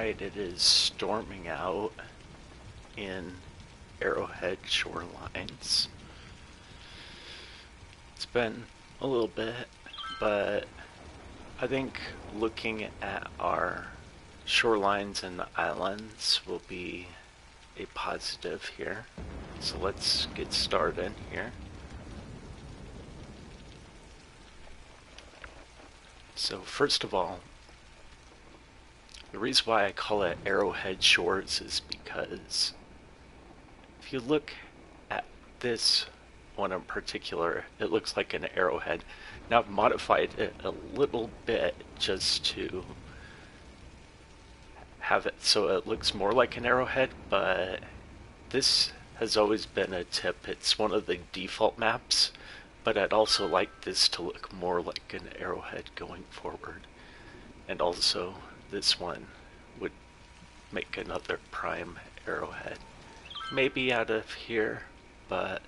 outside it is storming out in Arrowhead Shorelines. It's been a little bit, but I think looking at our shorelines and the islands will be a positive here. So let's get started here. So first of all, the reason why I call it Arrowhead Shores is because if you look at this one in particular, it looks like an arrowhead. Now I've modified it a little bit just to have it so it looks more like an arrowhead, but this has always been a tip. It's one of the default maps, but I'd also like this to look more like an arrowhead going forward. And also this one would make another prime arrowhead. Maybe out of here, but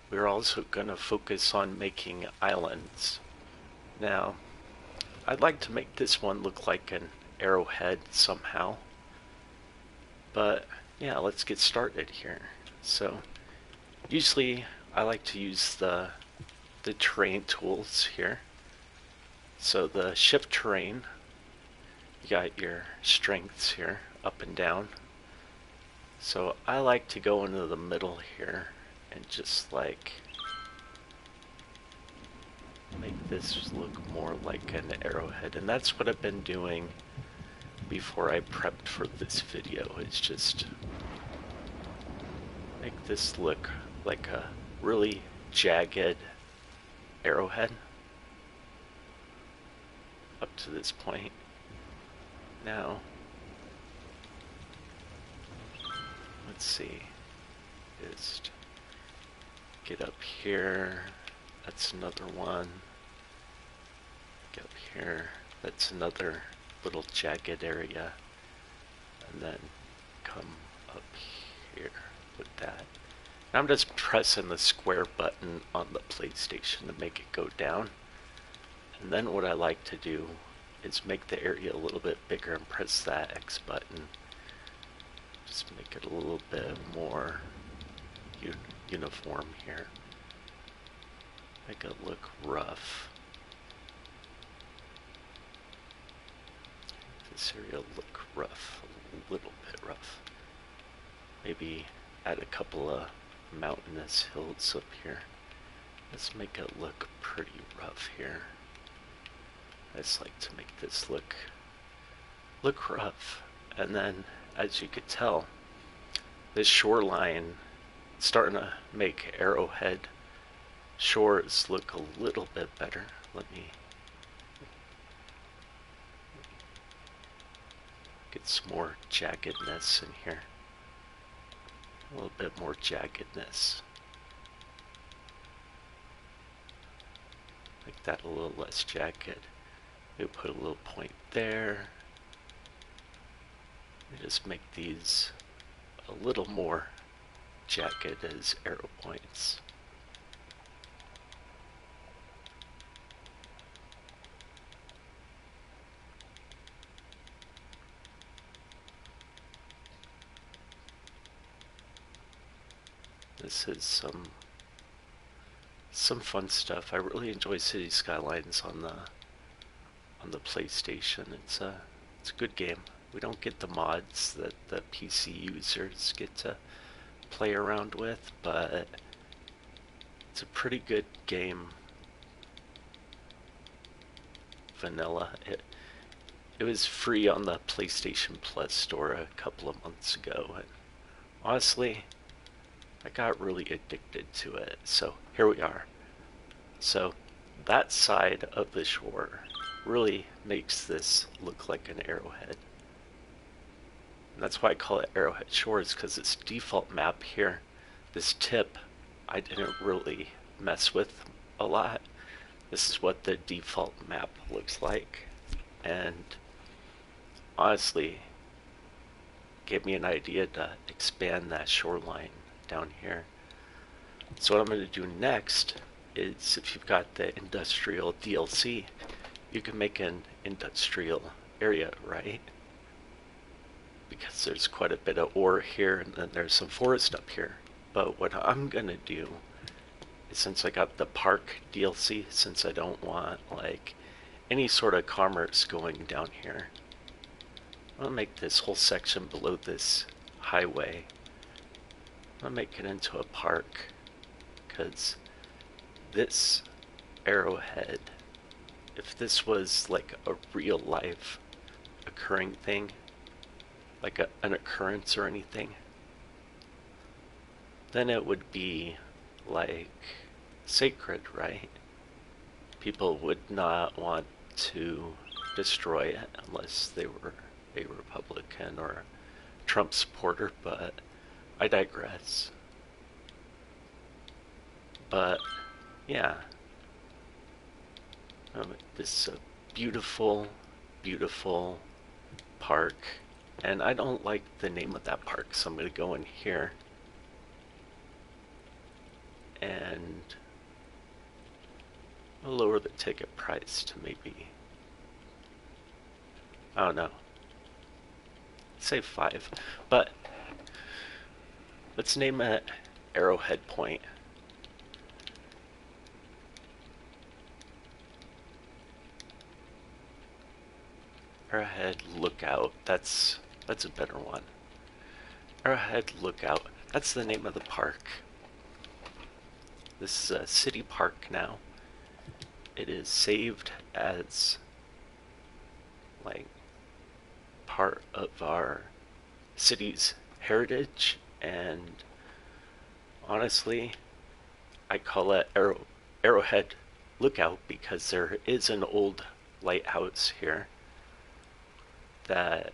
we're also going to focus on making islands. Now, I'd like to make this one look like an arrowhead somehow. But yeah, let's get started here. So, usually I like to use the terrain tools here. So the shift terrain, you got your strengths here, up and down. So I like to go into the middle here and just like make this look more like an arrowhead. And that's what I've been doing before I prepped for this video, is just make this look like a really jagged arrowhead up to this point. Now, let's see, just get up here, that's another one, get up here, that's another little jagged area, and then come up here with that. Now I'm just pressing the square button on the PlayStation to make it go down, and then what I like to do is make the area a little bit bigger and press that X button. Just make it a little bit more uniform here. Make it look rough. This area look rough, a little bit rough. Maybe add a couple of mountainous hills up here. Let's make it look pretty rough here. I just like to make this look rough. And then, as you could tell, this shoreline is starting to make Arrowhead Shores look a little bit better. Let me get some more jaggedness in here. A little bit more jaggedness. Make that a little less jagged. We'll put a little point there. And just make these a little more jagged as arrow points. This is some fun stuff. I really enjoy City Skylines on the PlayStation. It's a good game. We don't get the mods that the PC users get to play around with, but it's a pretty good game. Vanilla. It was free on the PlayStation Plus store a couple of months ago, and honestly, I got really addicted to it. So here we are. So that side of the shore really makes this look like an arrowhead. And that's why I call it Arrowhead Shores, because its default map here, this tip, I didn't really mess with a lot. This is what the default map looks like. And honestly, gave me an idea to expand that shoreline down here. So what I'm going to do next is, if you've got the industrial DLC, you can make an industrial area, right? Because there's quite a bit of ore here and then there's some forest up here. But what I'm gonna do is, since I got the park DLC, since I don't want like any sort of commerce going down here, I'm gonna make this whole section below this highway, I'm gonna make it into a park, because this Arrowhead, if this was like a real life occurring thing, like an occurrence or anything, then it would be like sacred, right? People would not want to destroy it unless they were a Republican or Trump supporter, but I digress. But yeah, this beautiful, beautiful park, and I don't like the name of that park, so I'm going to go in here and I'll lower the ticket price to maybe, I don't know, say 5, but let's name it Arrowhead Point. Arrowhead Lookout, that's a better one. Arrowhead Lookout, that's the name of the park. This is a city park now. It is saved as like part of our city's heritage, and honestly, I call it Arrowhead Lookout because there is an old lighthouse here that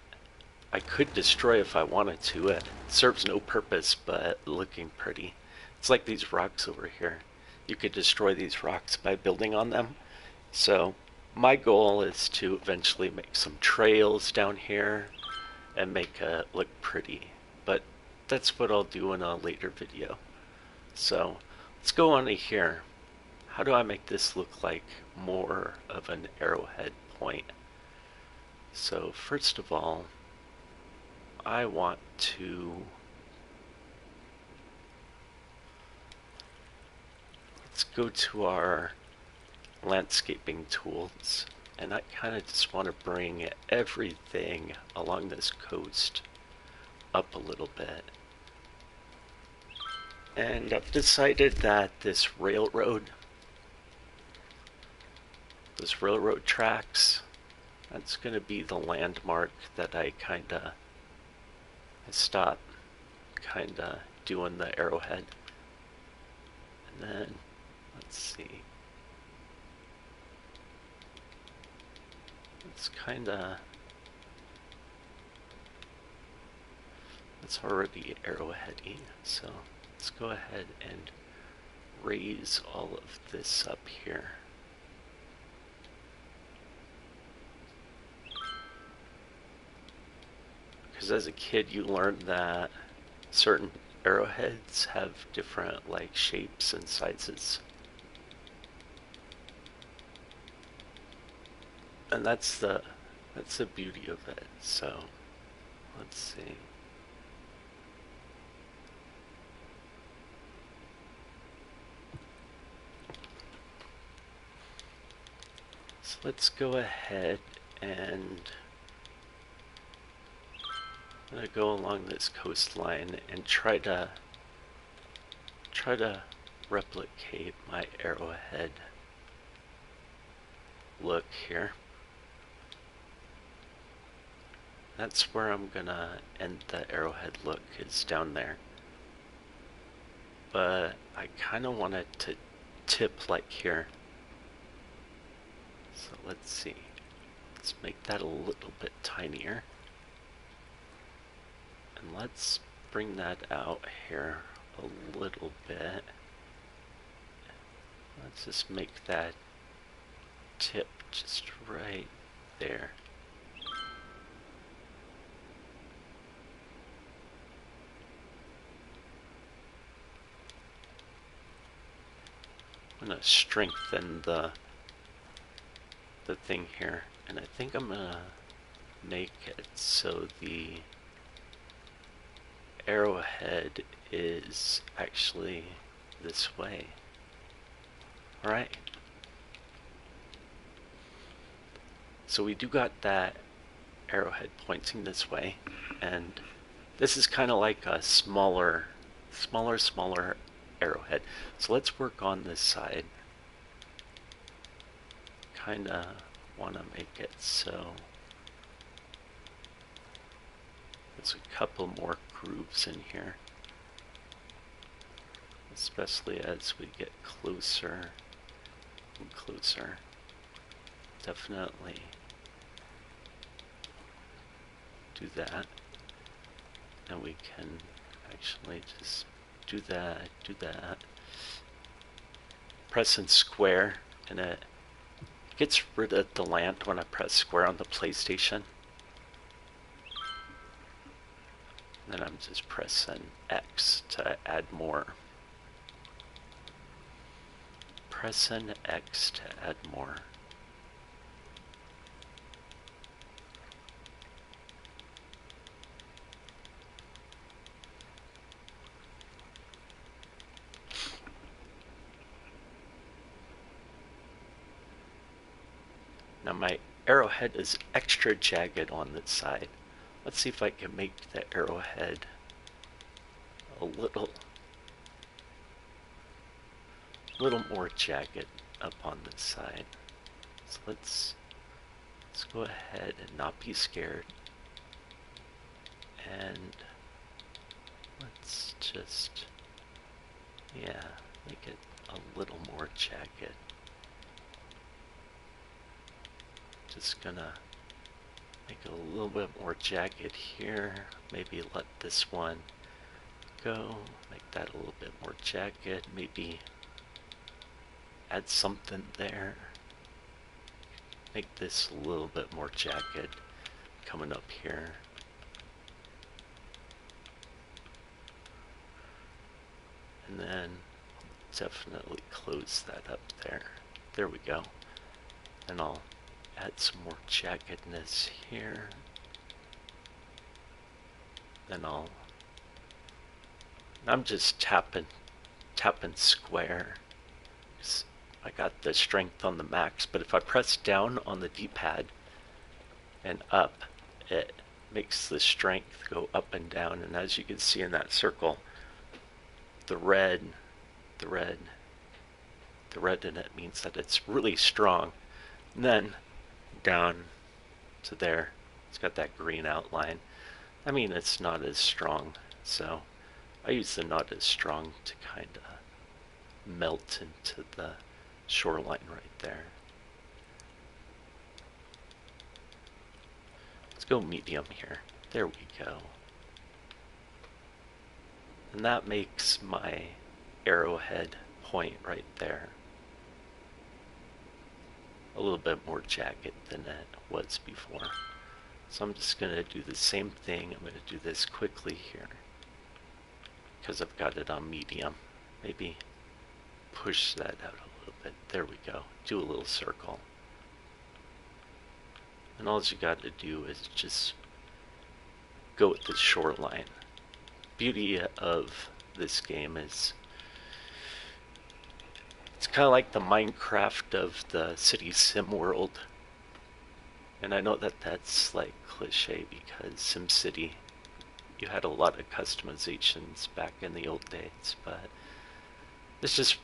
I could destroy if I wanted to. It serves no purpose but looking pretty. It's like these rocks over here. You could destroy these rocks by building on them. So my goal is to eventually make some trails down here and make it look pretty. But that's what I'll do in a later video. So let's go on to here. How do I make this look like more of an arrowhead point? So first of all, I want to, let's go to our landscaping tools, and I kind of just want to bring everything along this coast up a little bit. And I've decided that this railroad tracks, that's going to be the landmark that I stop doing the arrowhead. And then let's see, it's already arrowheady, so let's go ahead and raise all of this up here. Because as a kid you learned that certain arrowheads have different like shapes and sizes. And that's the beauty of it. So let's see. So let's go ahead and I'm gonna go along this coastline and try to replicate my arrowhead look here. That's where I'm gonna end the arrowhead look, is down there. But I kind of want it to tip like here. So let's see. Let's make that a little bit tinier. And let's bring that out here a little bit. Let's just make that tip just right there. I'm gonna strengthen the thing here, and I think I'm gonna make it so the arrowhead is actually this way. Alright. So we do got that arrowhead pointing this way, and this is kind of like a smaller arrowhead. So let's work on this side. Kind of want to make it so there's a couple more grooves in here, especially as we get closer and closer. Definitely do that, and we can actually just do that, press and square, and it gets rid of the land when I press square on the PlayStation. And then I'm just pressing X to add more. Pressing X to add more. Now my arrowhead is extra jagged on this side. Let's see if I can make the arrowhead a little more jagged up on this side. So let's go ahead and not be scared. And let's just, yeah, make it a little more jagged. Just gonna make it a little bit more jagged here. Maybe let this one go. Make that a little bit more jagged. Maybe add something there. Make this a little bit more jagged coming up here. And then definitely close that up there. There we go. And I'll add some more jaggedness here. Then I'm just tapping square. I got the strength on the max, but if I press down on the D-pad and up, it makes the strength go up and down. And as you can see in that circle, the red in it means that it's really strong. And then down to there, it's got that green outline. I mean, it's not as strong, so I use the not as strong to kind of melt into the shoreline right there. Let's go medium here. There we go. And that makes my arrowhead point right there a little bit more jagged than it was before. So I'm just going to do the same thing. I'm going to do this quickly here because I've got it on medium. Maybe push that out a little bit. There we go. Do a little circle. And all you got to do is just go with the shoreline. Beauty of this game is it's kind of like the Minecraft of the city sim world. And I know that that's like cliche because SimCity, you had a lot of customizations back in the old days, but this just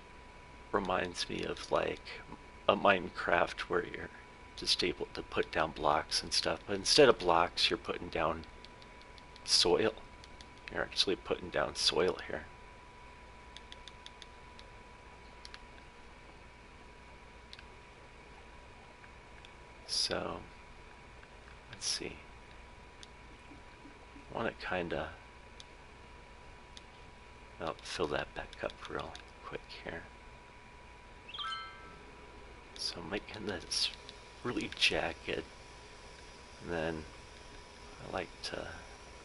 reminds me of like a Minecraft where you're just able to put down blocks and stuff, but instead of blocks you're putting down soil. You're actually putting down soil here. So let's see. I want to kind of fill that back up real quick here. So making this really jagged, and then I like to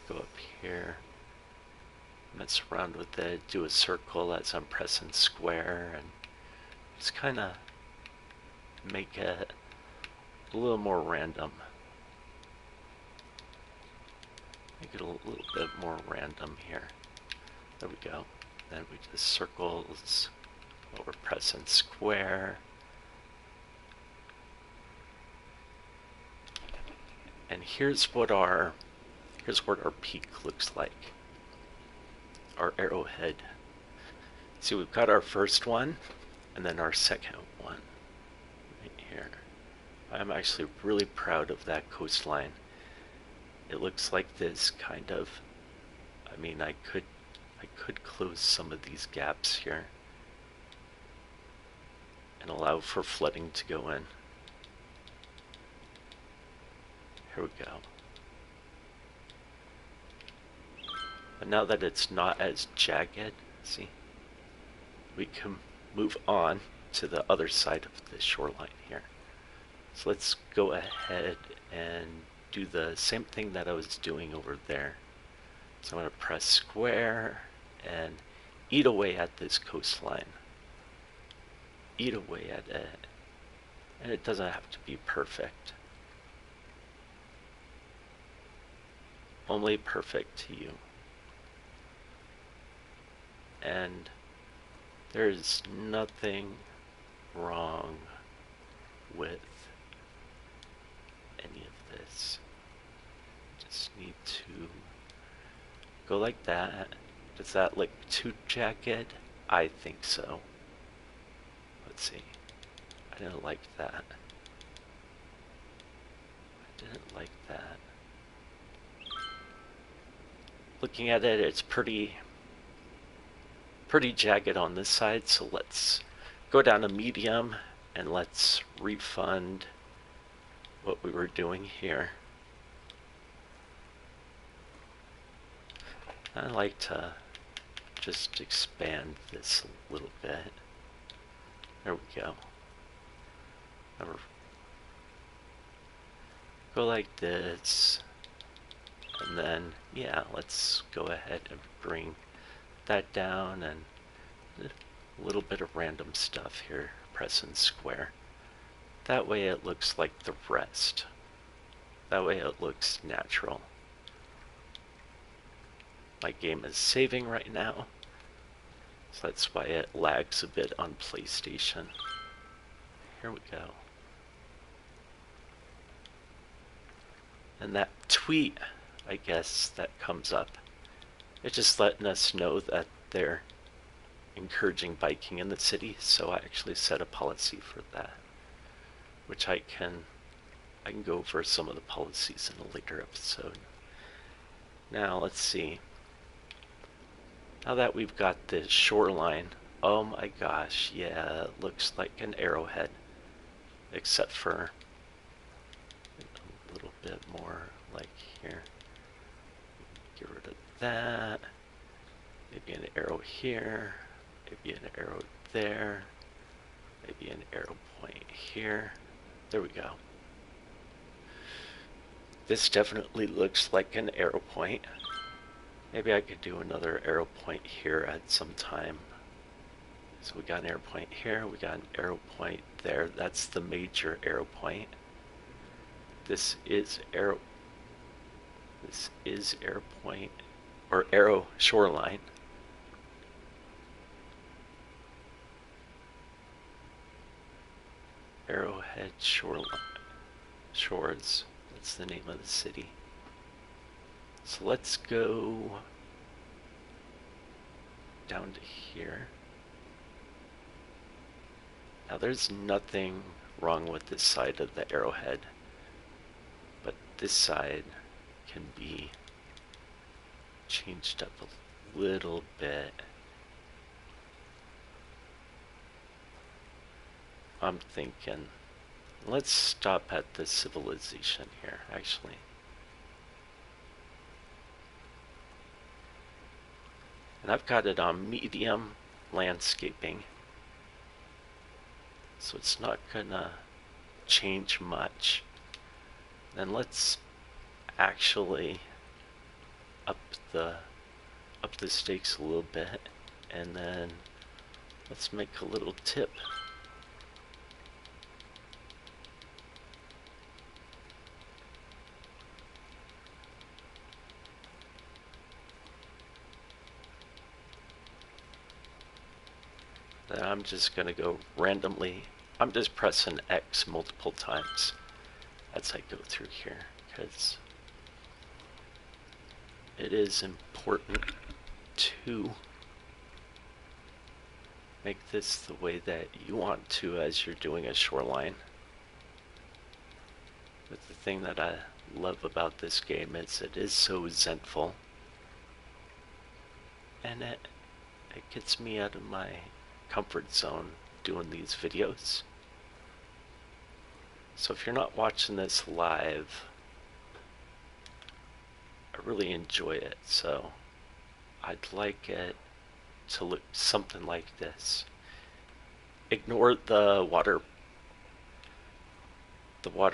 go up here, mess around with it, do a circle as I'm pressing square, and just kind of make it a little more random. Make it a little bit more random here. There we go. Then we just circles while we're pressing square. And here's what our peak looks like. Our arrowhead. See, we've got our first one and then our second one right here. I'm actually really proud of that coastline. It looks like this kind of, I mean, I could close some of these gaps here and allow for flooding to go in. Here we go. But now that it's not as jagged, see, we can move on to the other side of the shoreline here. So let's go ahead and do the same thing that I was doing over there. So I'm going to press square and eat away at this coastline. Eat away at it. And it doesn't have to be perfect. Only perfect to you. And there's nothing wrong with any of this. Just need to go like that. Does that look too jagged? I think so. Let's see. I didn't like that. I didn't like that. Looking at it, it's pretty jagged on this side, so let's go down to medium and let's refund what we were doing here. I like to just expand this a little bit. There we go. Go like this, and then, yeah, let's go ahead and bring that down, and a little bit of random stuff here, pressing square. That way it looks like the rest. That way it looks natural. My game is saving right now, so that's why it lags a bit on PlayStation. Here we go. And that tweet, I guess, that comes up, it's just letting us know that they're encouraging biking in the city, so I actually set a policy for that, which I can go over some of the policies in a later episode. Now, let's see. Now that we've got this shoreline, oh my gosh, yeah, it looks like an arrowhead, except for a little bit more like here. Get rid of that. Maybe an arrow here, maybe an arrow there, maybe an arrow point here. There we go. This definitely looks like an arrow point. Maybe I could do another arrow point here at some time. So we got an arrow point here, we got an arrow point there. That's the major arrow point. This is arrow point, or arrow shoreline. Arrowhead Shores. That's the name of the city. So let's go down to here. Now there's nothing wrong with this side of the arrowhead, but this side can be changed up a little bit. I'm thinking, let's stop at the civilization here, actually. And I've got it on medium landscaping, so it's not gonna change much. Then let's actually up the stakes a little bit, and then let's make a little tip. And I'm just gonna go randomly. I'm just pressing X multiple times as I go through here, because it is important to make this the way that you want to as you're doing a shoreline. But the thing that I love about this game is it is so zenful, and it gets me out of my comfort zone doing these videos. So if you're not watching this live, I really enjoy it, so I'd like it to look something like this. Ignore the water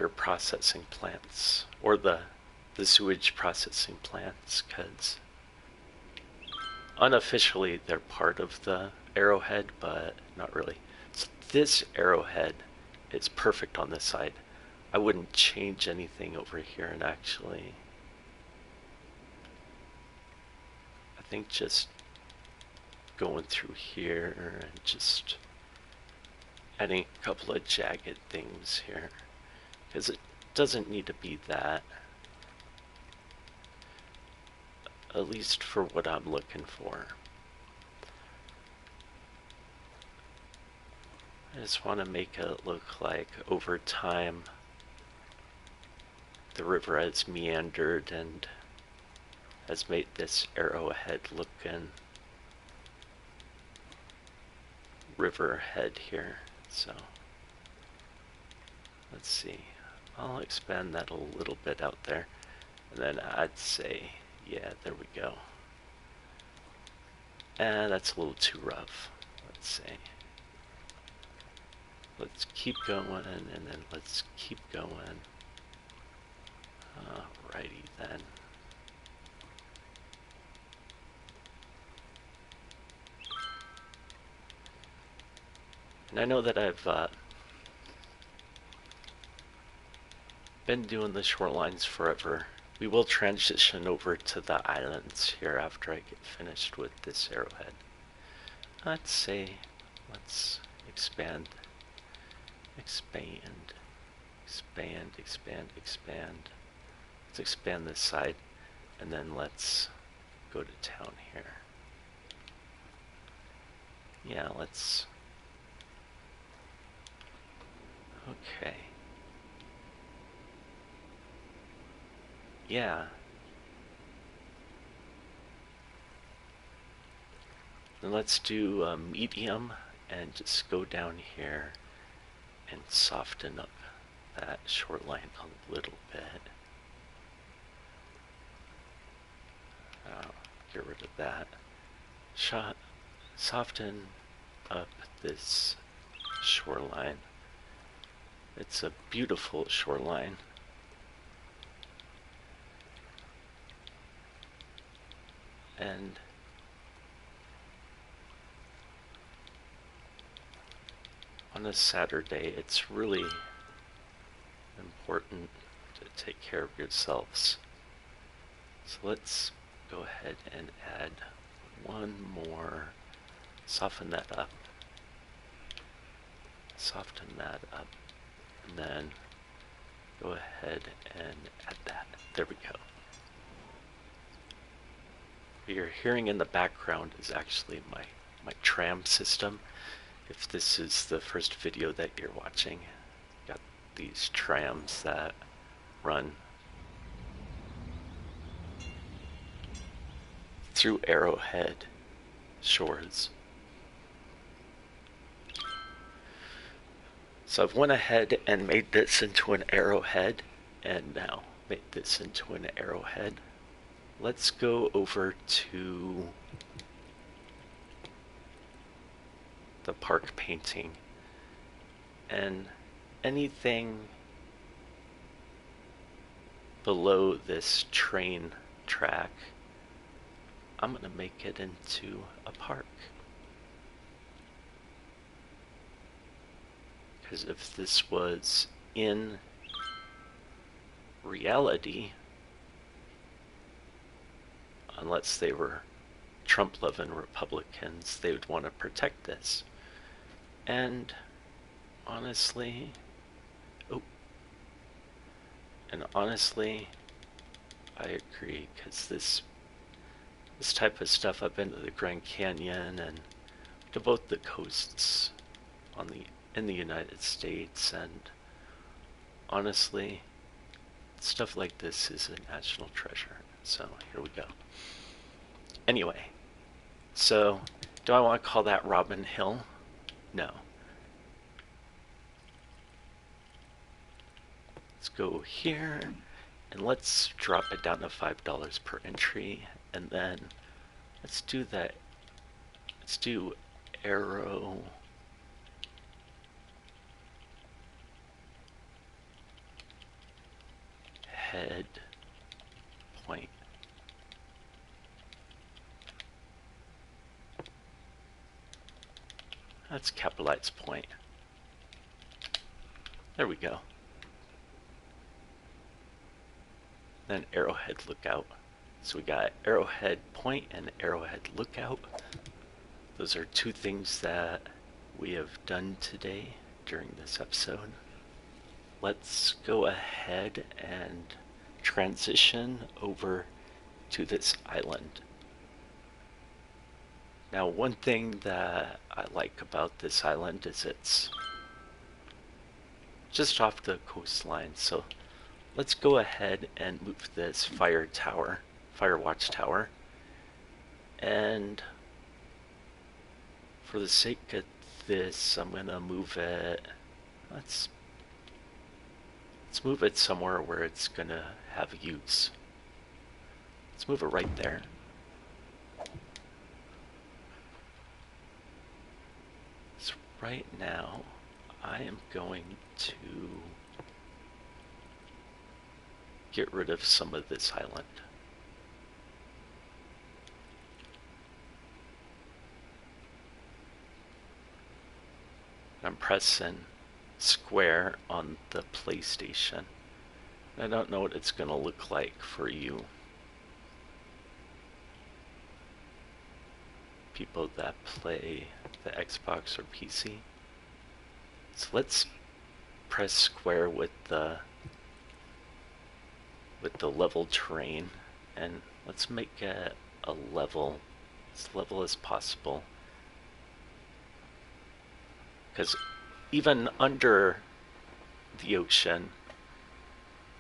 processing plants, or the sewage processing plants, because unofficially they're part of the Arrowhead, but not really. So this Arrowhead is perfect on this side. I wouldn't change anything over here, and actually I think just going through here and just adding a couple of jagged things here, because it doesn't need to be that, at least for what I'm looking for. I just want to make it look like over time the river has meandered and has made this Arrowhead looking river head here. So let's see, I'll expand that a little bit out there, and then I'd say, yeah, there we go. And that's a little too rough. Let's see, let's keep going, and then let's keep going. Alrighty then. And I know that I've been doing the shorelines forever. We will transition over to the islands here after I get finished with this Arrowhead. Let's say, let's expand, expand, expand, expand, expand. Let's expand this side, and then let's go to town here. Yeah, let's, okay. Yeah. Then let's do medium and just go down here and soften up that shoreline a little bit. Get rid of that. Soften up this shoreline. It's a beautiful shoreline. And on a Saturday, it's really important to take care of yourselves. So let's go ahead and add one more, soften that up, and then go ahead and add that. There we go. What you're hearing in the background is actually my tram system. If this is the first video that you're watching, got these trams that run through Arrowhead shores. So I've went ahead and made this into an Arrowhead, and now made this into an Arrowhead. Let's go over to the park painting, and anything below this train track, I'm gonna make it into a park. Because if this was in reality, unless they were Trump-loving Republicans, they would want to protect this. And honestly, oh, and honestly, I agree, because this type of stuff, I've been to the Grand Canyon and to both the coasts in the United States, and honestly, stuff like this is a national treasure. So here we go. Anyway, so do I want to call that Robin Hill? No. Let's go here and let's drop it down to $5 per entry, and then let's do that. Let's do Arrowhead Point. Let's capitalize point. There we go. Then Arrowhead Lookout. So we got Arrowhead Point and Arrowhead Lookout. Those are two things that we have done today during this episode. Let's go ahead and transition over to this island. Now, one thing that I like about this island is it's just off the coastline. So let's go ahead and move this fire watch tower. And for the sake of this, I'm gonna move it. Let's move it somewhere where it's gonna have use. Let's move it right there. So right now, I am going to get rid of some of this island. I'm pressing square on the PlayStation. I don't know what it's going to look like for you people that play the Xbox or PC. So let's press square with the level terrain, and let's make it a level, as level as possible. Because even under the ocean,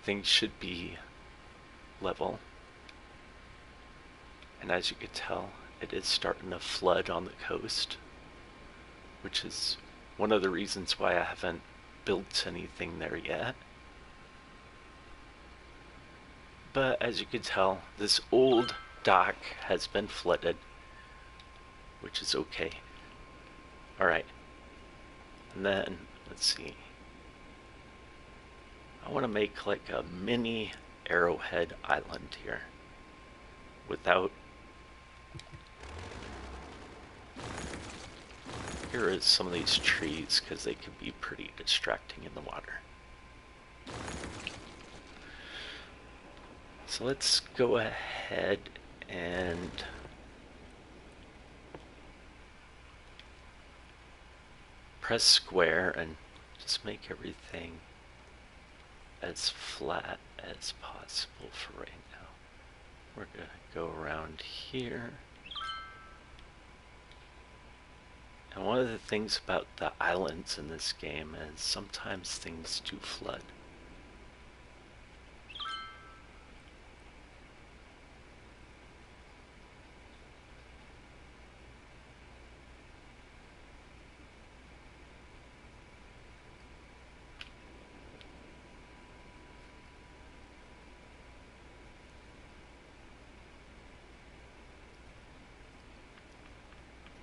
things should be level. And as you can tell, it is starting to flood on the coast, which is one of the reasons why I haven't built anything there yet. But as you can tell, this old dock has been flooded, which is okay. Alright. And then, let's see. I want to make like a mini Arrowhead Island here. Without... Here is some of these trees, because they can be pretty distracting in the water. So let's go ahead and press square and just make everything as flat as possible for right now. We're going to go around here. And one of the things about the islands in this game is sometimes things do flood.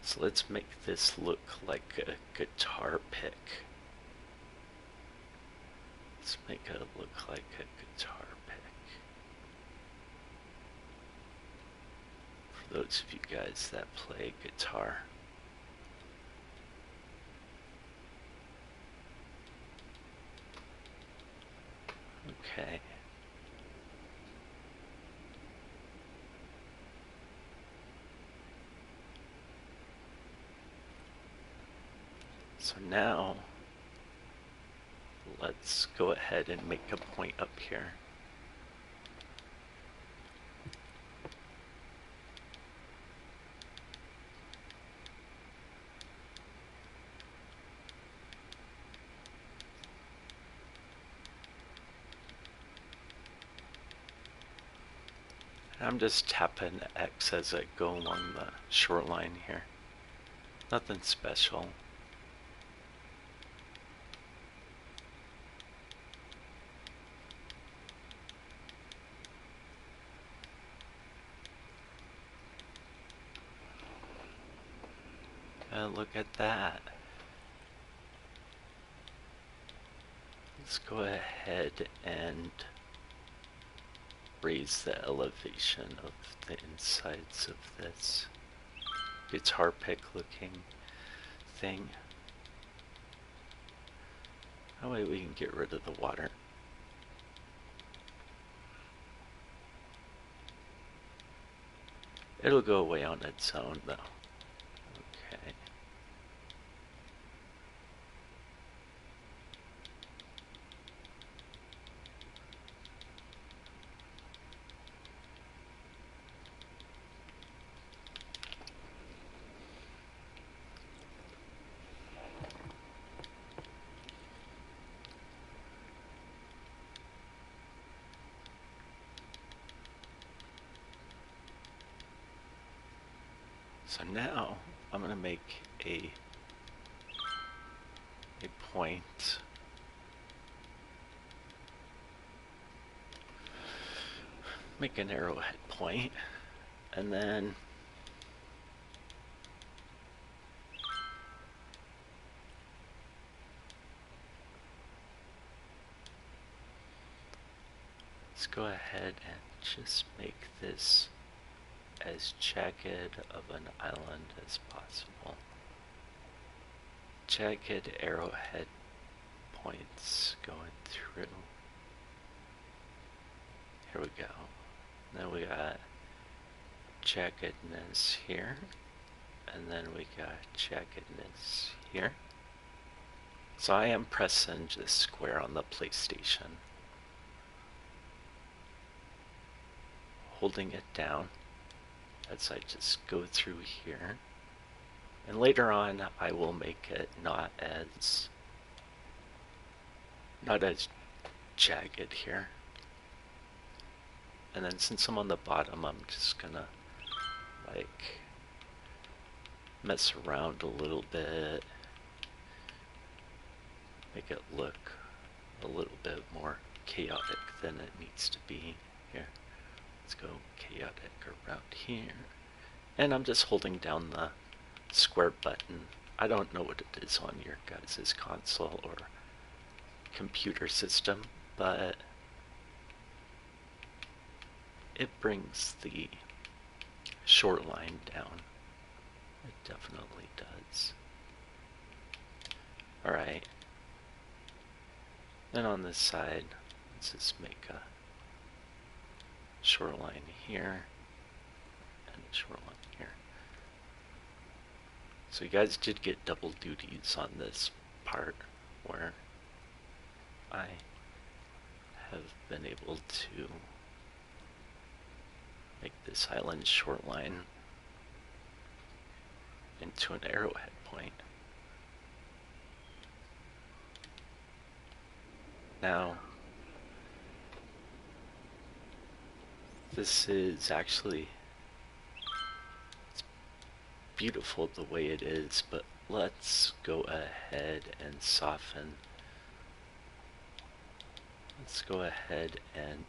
So let's make this look like a guitar pick. Let's make it look like a guitar pick. For those of you guys that play guitar. Okay. So now, let's go ahead and make a point up here. I'm just tapping X as I go along the shoreline here. Nothing special. Look at that. Let's go ahead and raise the elevation of the insides of this guitar pick looking thing. That way we can get rid of the water. It'll go away on its own though. Okay. So now I'm going to make a point. Make an arrowhead point, and then let's go ahead and just make this as jagged of an island as possible. Jagged arrowhead points going through. Here we go. Then we got jaggedness here, and then we got jaggedness here. So I am pressing the square on the PlayStation, holding it down as I just go through here. And later on I will make it not as jagged here. And then since I'm on the bottom, I'm just gonna like mess around a little bit, make it look a little bit more chaotic than it needs to be here. Let's go chaotic around here. And I'm just holding down the square button. I don't know what it is on your guys' console or computer system, but it brings the shoreline down. It definitely does. Alright. Then on this side, let's just make a shoreline here and a shoreline here. So you guys did get double duties on this part where I have been able to make this island shoreline into an arrowhead point. Now, this is actually, it's beautiful the way it is, but let's go ahead and soften. Let's go ahead and,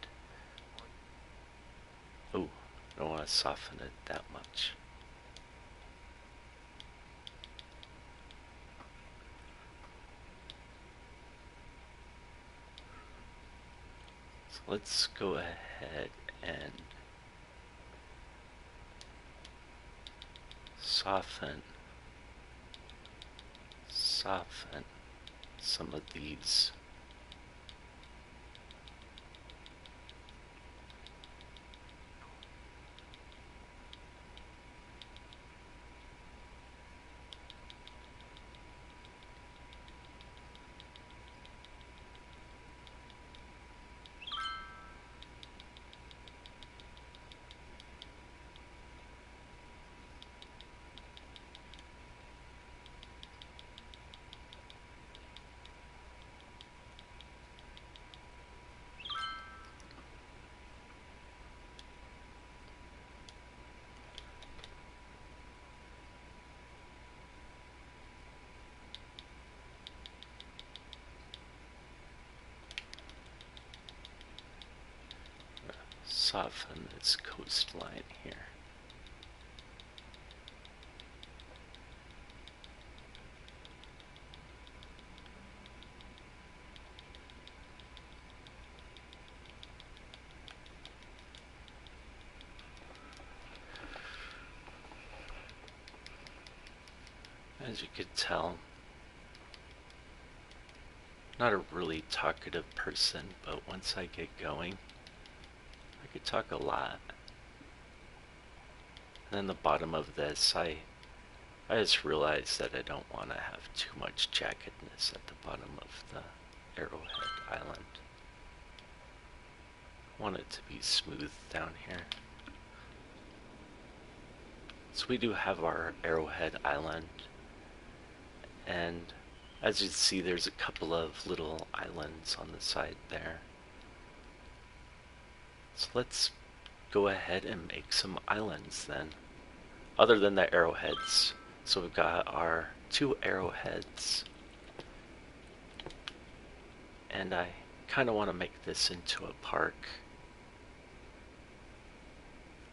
oh, I don't want to soften it that much. So let's go ahead and soften some of these. soften this coastline here. As you could tell, not a really talkative person, but once I get going, I could talk a lot. And then the bottom of this, I just realized that I don't want to have too much jaggedness at the bottom of the Arrowhead Island. I want it to be smooth down here. So we do have our Arrowhead Island, and as you see, there's a couple of little islands on the side there. So let's go ahead and make some islands then, other than the arrowheads. So we've got our 2 arrowheads, and I kind of want to make this into a park.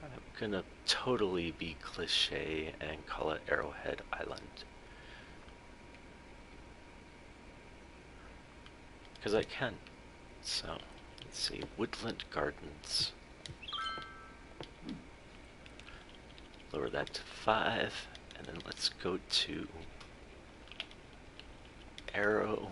I'm gonna totally be cliche and call it Arrowhead Island, because I can. So let's see, woodland gardens. Lower that to 5, and then let's go to Arrow.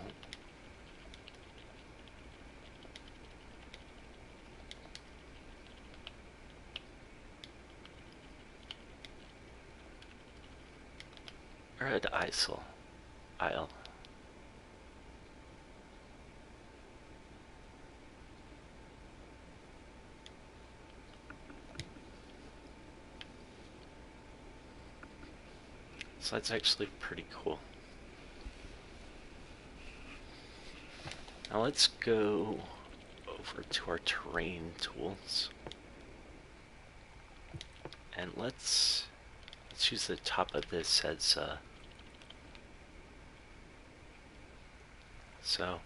Arrowhead Isle. So that's actually pretty cool. Now let's go over to our terrain tools, and let's use the top of this as so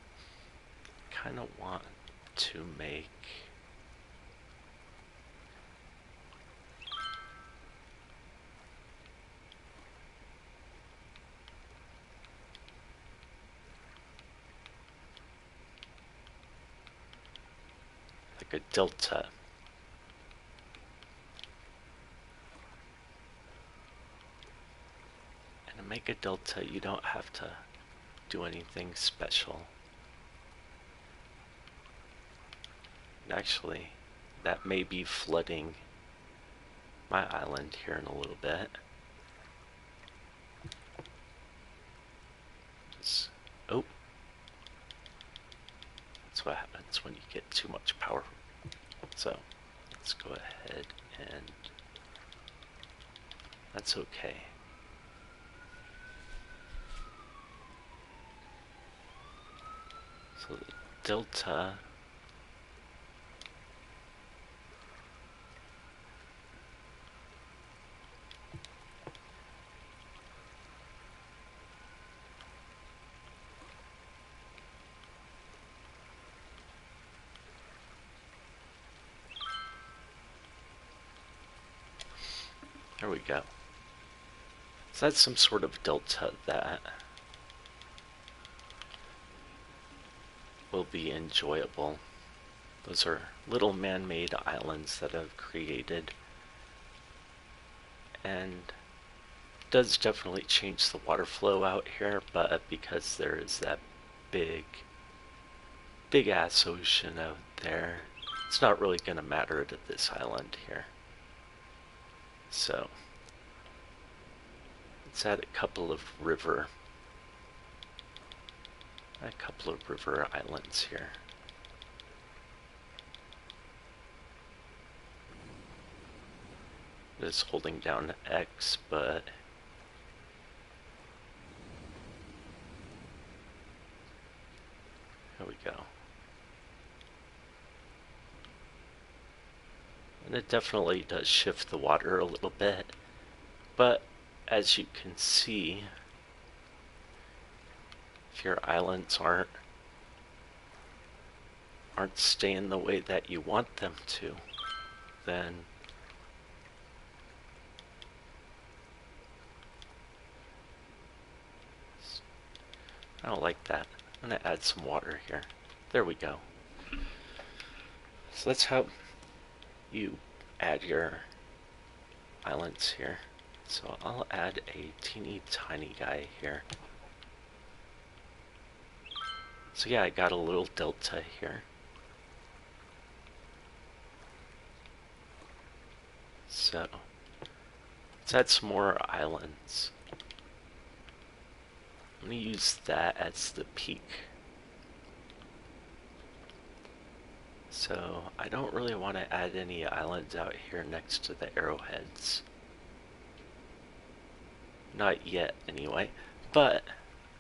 kind of want to make like a delta. And to make a delta, you don't have to do anything special. Actually, that may be flooding my island here in a little bit. Oh, that's what happens when you get too much power. So let's go ahead, and that's okay. So the delta there we go. So that's some sort of delta that will be enjoyable. Those are little man-made islands that I've created, and it does definitely change the water flow out here, but because there is that big ass ocean out there, it's not really going to matter to this island here. So let's add a couple of river islands here. Just holding down X, but there we go. And it definitely does shift the water a little bit, but as you can see, if your islands aren't staying the way that you want them to, then I don't like that. I'm gonna add some water here. There we go. So let's help you add your islands here. So I'll add a teeny tiny guy here. So yeah, I got a little delta here. So let's add some more islands. I'm going to use that as the peak. So I don't really want to add any islands out here next to the arrowheads. Not yet, anyway. But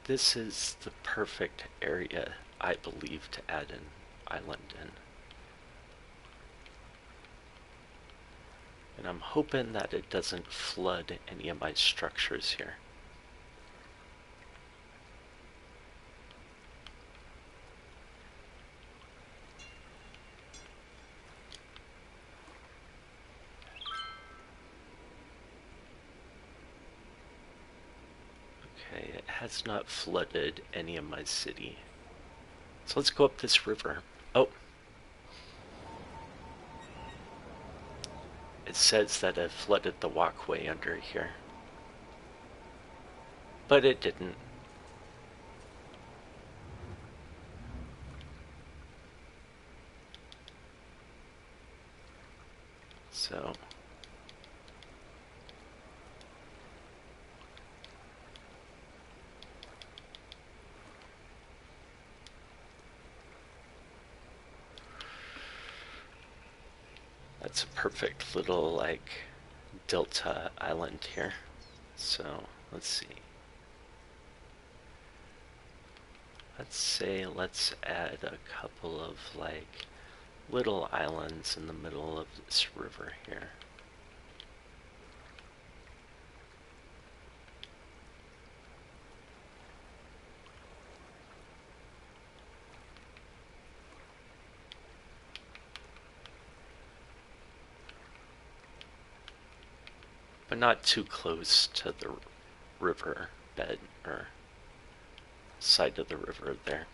this is the perfect area, I believe, to add an island in. And I'm hoping that it doesn't flood any of my structures here. Okay, it has not flooded any of my city. So let's go up this river. Oh. It says that it flooded the walkway under here. But it didn't. So that's a perfect little like delta island here. So let's see. Let's add a couple of like little islands in the middle of this river here. But not too close to the river bed or side of the river there.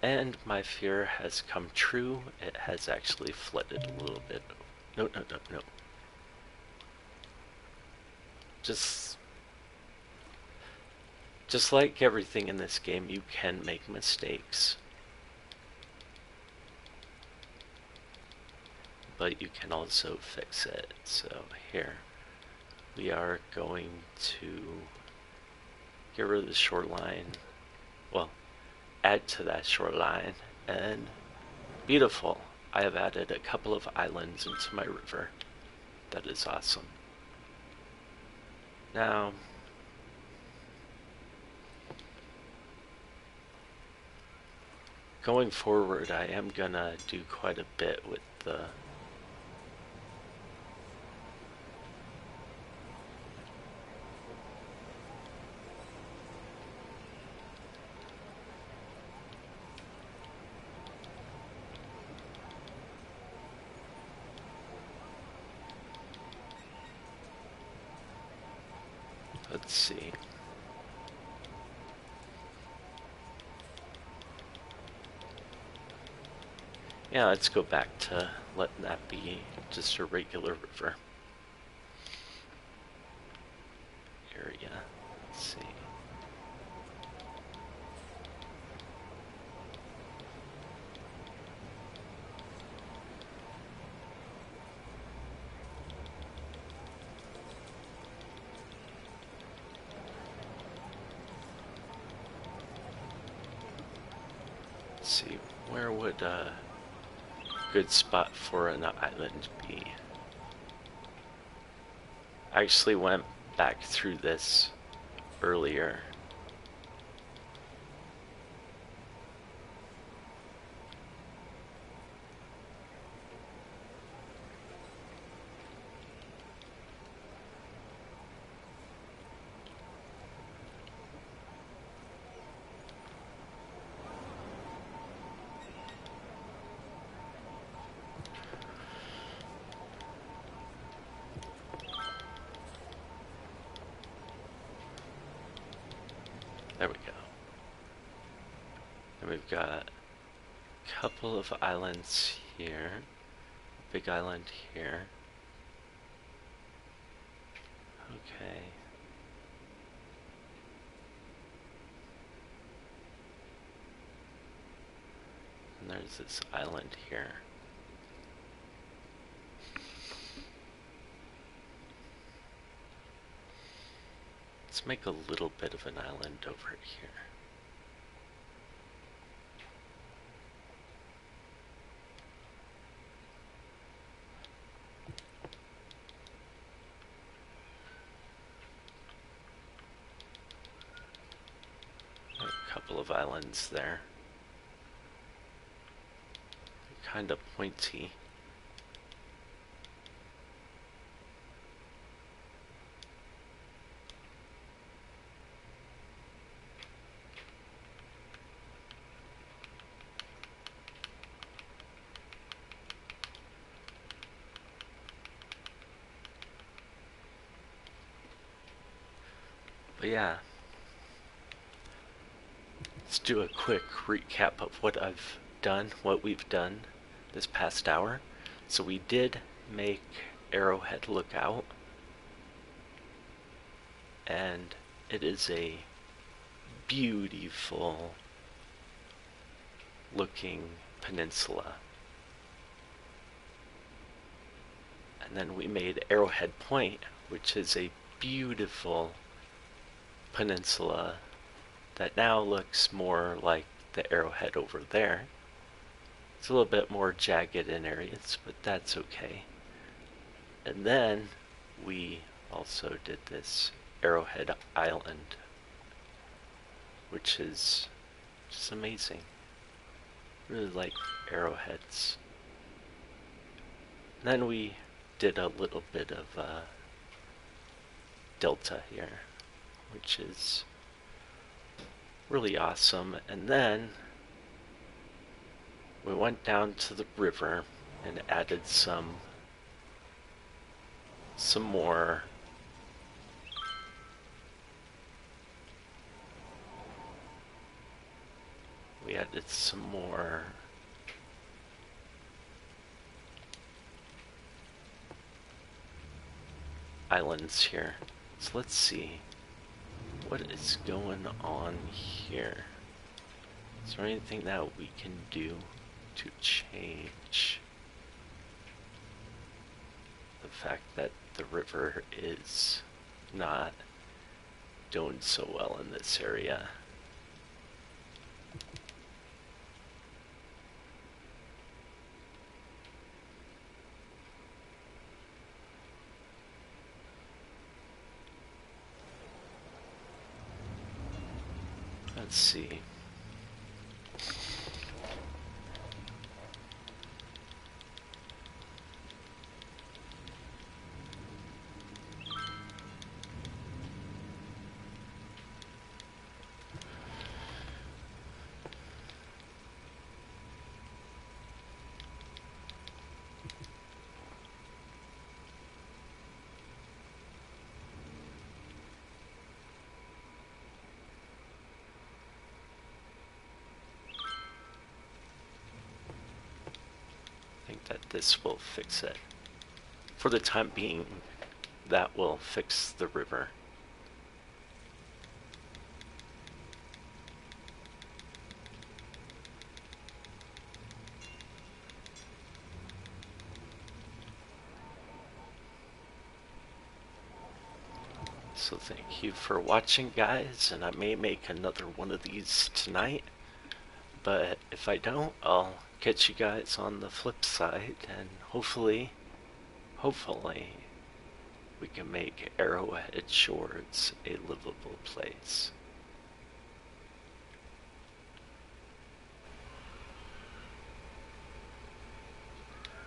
And my fear has come true. It has actually flooded a little bit. No. Just like everything in this game, you can make mistakes. But you can also fix it. So here, we are going to get rid of the shoreline. Well, add to that shoreline, and beautiful. I have added a couple of islands into my river. That is awesome. Now, going forward, I am gonna do quite a bit with the let's see. Yeah, let's go back to letting that be just a regular river area. Let's see. Let's see, where would a good spot for an island be? I actually went back through this earlier. There we go. And we've got a couple of islands here. A big island here. Okay. And there's this island here. Let's make a little bit of an island over here. A couple of islands there. Kind of pointy. But yeah, let's do a quick recap of what I've done, what we've done this past hour. So we did make Arrowhead Lookout, and it is a beautiful looking peninsula. And then we made Arrowhead Point, which is a beautiful peninsula that now looks more like the Arrowhead over there. It's a little bit more jagged in areas, but that's okay. And then we also did this Arrowhead Island, which is just amazing. Really like arrowheads. And then we did a little bit of Delta here, which is really awesome. And then we went down to the river and added some more islands here. So let's see what is going on here. Is there anything that we can do to change the fact that the river is not doing so well in this area? Let's see. That this will fix it. For the time being, that will fix the river. So thank you for watching, guys, and I may make another one of these tonight, but if I don't, I'll catch you guys on the flip side, and hopefully we can make Arrowhead Shores a livable place.